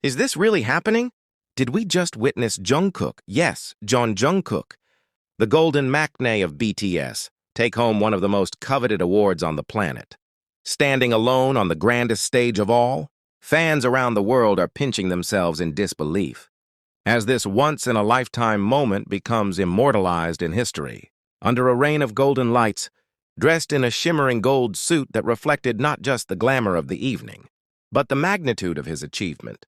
Is this really happening? Did we just witness Jungkook, yes, Jungkook, the golden maknae of BTS, take home one of the most coveted awards on the planet? Standing alone on the grandest stage of all, fans around the world are pinching themselves in disbelief, as this once-in-a-lifetime moment becomes immortalized in history. Under a rain of golden lights, dressed in a shimmering gold suit that reflected not just the glamour of the evening, but the magnitude of his achievement,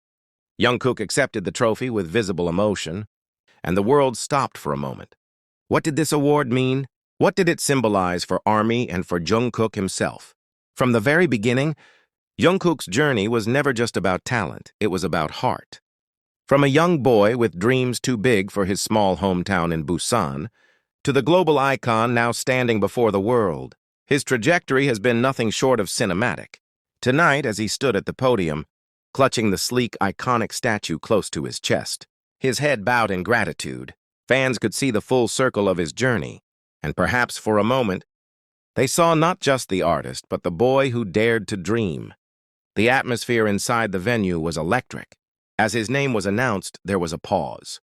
Jungkook accepted the trophy with visible emotion, and the world stopped for a moment. What did this award mean? What did it symbolize for ARMY and for Jungkook himself? From the very beginning, Jungkook's journey was never just about talent, it was about heart. From a young boy with dreams too big for his small hometown in Busan, to the global icon now standing before the world, his trajectory has been nothing short of cinematic. Tonight, as he stood at the podium, clutching the sleek, iconic statue close to his chest, his head bowed in gratitude, fans could see the full circle of his journey, and perhaps for a moment, they saw not just the artist, but the boy who dared to dream. The atmosphere inside the venue was electric. As his name was announced, there was a pause.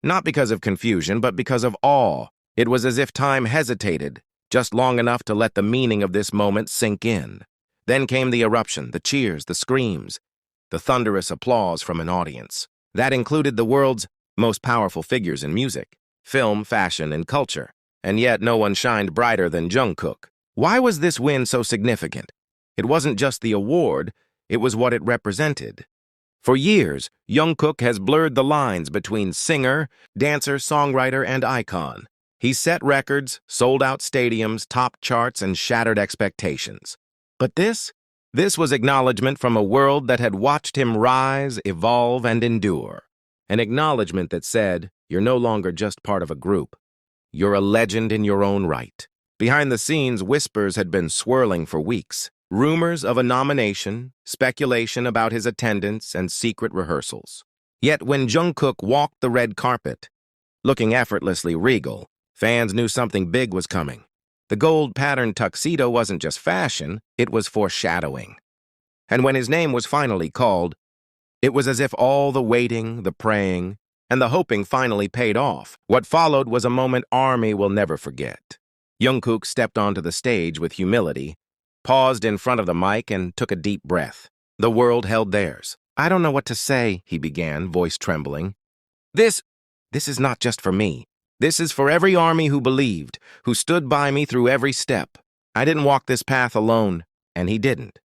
Not because of confusion, but because of awe. It was as if time hesitated, just long enough to let the meaning of this moment sink in. Then came the eruption, the cheers, the screams, the thunderous applause from an audience. That included the world's most powerful figures in music, film, fashion, and culture. And yet no one shined brighter than Jungkook. Why was this win so significant? It wasn't just the award, it was what it represented. For years, Jungkook has blurred the lines between singer, dancer, songwriter, and icon. He set records, sold out stadiums, topped charts, and shattered expectations. But this was acknowledgement from a world that had watched him rise, evolve, and endure. An acknowledgement that said, you're no longer just part of a group. You're a legend in your own right. Behind the scenes, whispers had been swirling for weeks. Rumors of a nomination, speculation about his attendance, and secret rehearsals. Yet when Jungkook walked the red carpet, looking effortlessly regal, fans knew something big was coming. The gold-patterned tuxedo wasn't just fashion, it was foreshadowing. And when his name was finally called, it was as if all the waiting, the praying, and the hoping finally paid off. What followed was a moment ARMY will never forget. Jungkook stepped onto the stage with humility, paused in front of the mic, and took a deep breath. The world held theirs. I don't know what to say, he began, voice trembling. This is not just for me. This is for every ARMY who believed, who stood by me through every step. I didn't walk this path alone, and he didn't.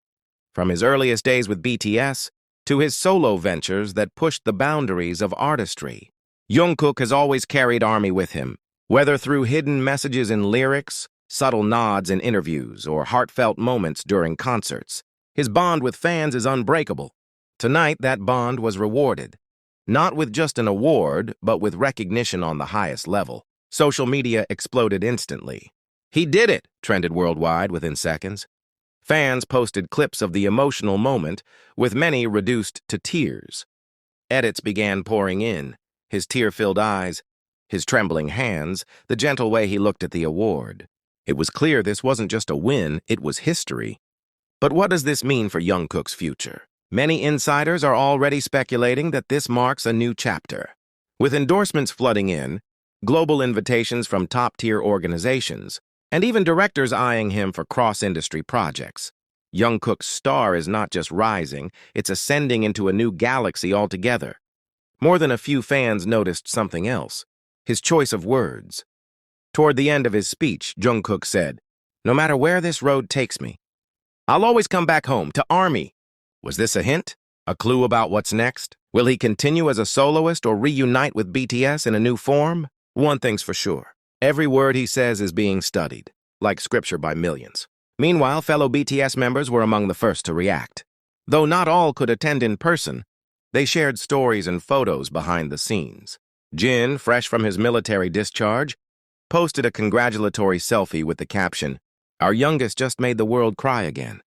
From his earliest days with BTS to his solo ventures that pushed the boundaries of artistry, Jungkook has always carried ARMY with him, whether through hidden messages in lyrics, subtle nods in interviews, or heartfelt moments during concerts. His bond with fans is unbreakable. Tonight, that bond was rewarded. Not with just an award, but with recognition on the highest level. Social media exploded instantly. He did it, trended worldwide within seconds. Fans posted clips of the emotional moment, with many reduced to tears. Edits began pouring in, his tear-filled eyes, his trembling hands, the gentle way he looked at the award. It was clear this wasn't just a win, it was history. But what does this mean for Jungkook's future? Many insiders are already speculating that this marks a new chapter. With endorsements flooding in, global invitations from top-tier organizations, and even directors eyeing him for cross-industry projects, Jungkook's star is not just rising, it's ascending into a new galaxy altogether. More than a few fans noticed something else, his choice of words. Toward the end of his speech, Jungkook said, "No matter where this road takes me, I'll always come back home, to ARMY." Was this a hint? A clue about what's next? Will he continue as a soloist or reunite with BTS in a new form? One thing's for sure. Every word he says is being studied, like scripture by millions. Meanwhile, fellow BTS members were among the first to react. Though not all could attend in person, they shared stories and photos behind the scenes. Jeon, fresh from his military discharge, posted a congratulatory selfie with the caption, "Our youngest just made the world cry again.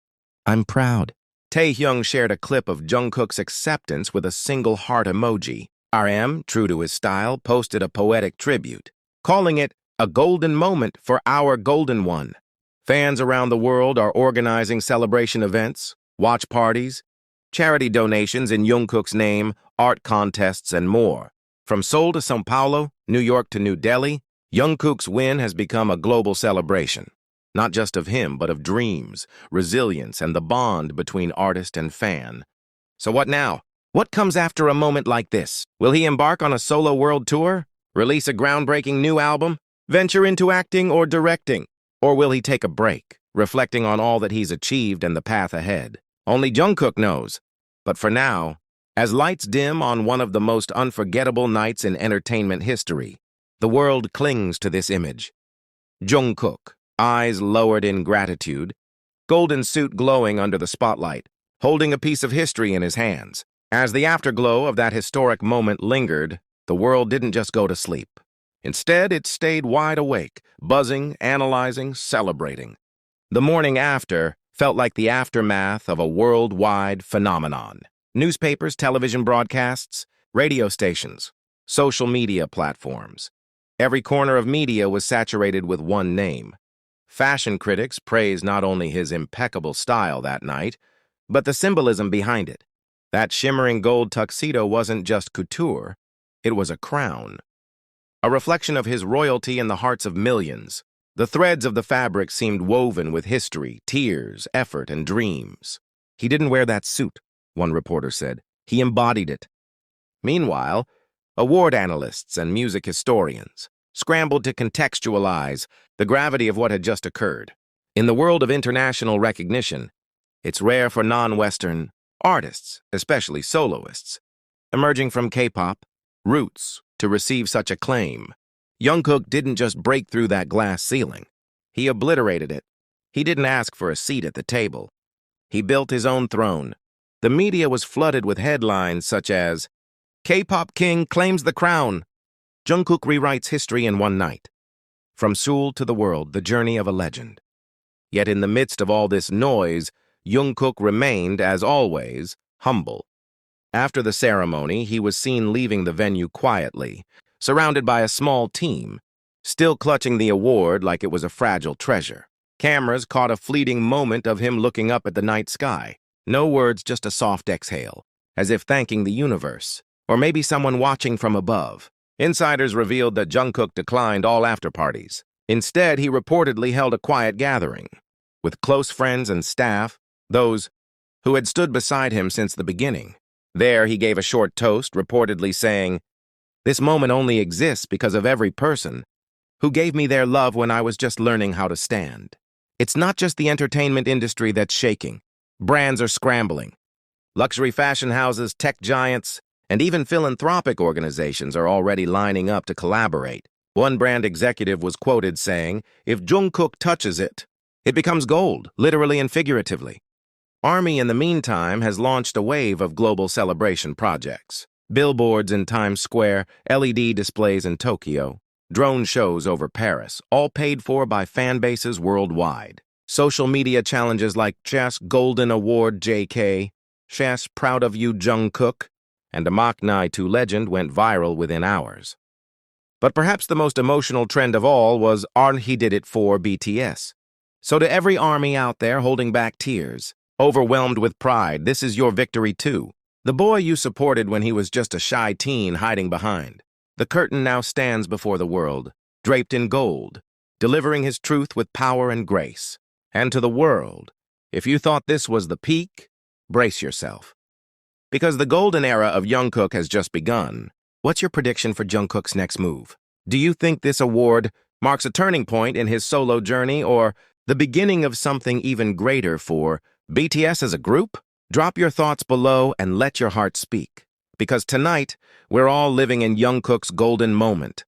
I'm proud." Taehyung shared a clip of Jungkook's acceptance with a single heart emoji. RM, true to his style, posted a poetic tribute, calling it a golden moment for our golden one. Fans around the world are organizing celebration events, watch parties, charity donations in Jungkook's name, art contests, and more. From Seoul to São Paulo, New York to New Delhi, Jungkook's win has become a global celebration, not just of him, but of dreams, resilience, and the bond between artist and fan. So what now? What comes after a moment like this? Will he embark on a solo world tour? Release a groundbreaking new album? Venture into acting or directing? Or will he take a break, reflecting on all that he's achieved and the path ahead? Only Jungkook knows. But for now, as lights dim on one of the most unforgettable nights in entertainment history, the world clings to this image. Jungkook, eyes lowered in gratitude, golden suit glowing under the spotlight, holding a piece of history in his hands. As the afterglow of that historic moment lingered, the world didn't just go to sleep. Instead, it stayed wide awake, buzzing, analyzing, celebrating. The morning after felt like the aftermath of a worldwide phenomenon. Newspapers, television broadcasts, radio stations, social media platforms. Every corner of media was saturated with one name. Fashion critics praised not only his impeccable style that night, but the symbolism behind it. That shimmering gold tuxedo wasn't just couture, it was a crown. A reflection of his royalty in the hearts of millions. The threads of the fabric seemed woven with history, tears, effort, and dreams. He didn't wear that suit, one reporter said. He embodied it. Meanwhile, award analysts and music historians scrambled to contextualize the gravity of what had just occurred. In the world of international recognition, it's rare for non-Western artists, especially soloists, emerging from K-pop roots to receive such acclaim. Jungkook didn't just break through that glass ceiling. He obliterated it. He didn't ask for a seat at the table. He built his own throne. The media was flooded with headlines such as, "K-pop king claims the crown. Jungkook rewrites history in one night." From Seoul to the world, the journey of a legend. Yet in the midst of all this noise, Jungkook remained, as always, humble. After the ceremony, he was seen leaving the venue quietly, surrounded by a small team, still clutching the award like it was a fragile treasure. Cameras caught a fleeting moment of him looking up at the night sky. No words, just a soft exhale, as if thanking the universe, or maybe someone watching from above. Insiders revealed that Jungkook declined all after-parties. Instead, he reportedly held a quiet gathering with close friends and staff, those who had stood beside him since the beginning. There, he gave a short toast, reportedly saying, "This moment only exists because of every person who gave me their love when I was just learning how to stand." It's not just the entertainment industry that's shaking. Brands are scrambling. Luxury fashion houses, tech giants, and even philanthropic organizations are already lining up to collaborate. One brand executive was quoted saying, "If Jungkook touches it, it becomes gold, literally and figuratively." Army, in the meantime, has launched a wave of global celebration projects. Billboards in Times Square, LED displays in Tokyo, drone shows over Paris, all paid for by fan bases worldwide. Social media challenges like Chess Golden Award JK, Chess Proud of You Jungkook, and a maknae to legend went viral within hours. But perhaps the most emotional trend of all was He Did It for BTS. So to every army out there holding back tears, overwhelmed with pride, this is your victory too. The boy you supported when he was just a shy teen hiding behind. The curtain now stands before the world, draped in gold, delivering his truth with power and grace. And to the world, if you thought this was the peak, brace yourself. Because the golden era of Jungkook has just begun. What's your prediction for Jungkook's next move? Do you think this award marks a turning point in his solo journey or the beginning of something even greater for BTS as a group? Drop your thoughts below and let your heart speak. Because tonight, we're all living in Jungkook's golden moment.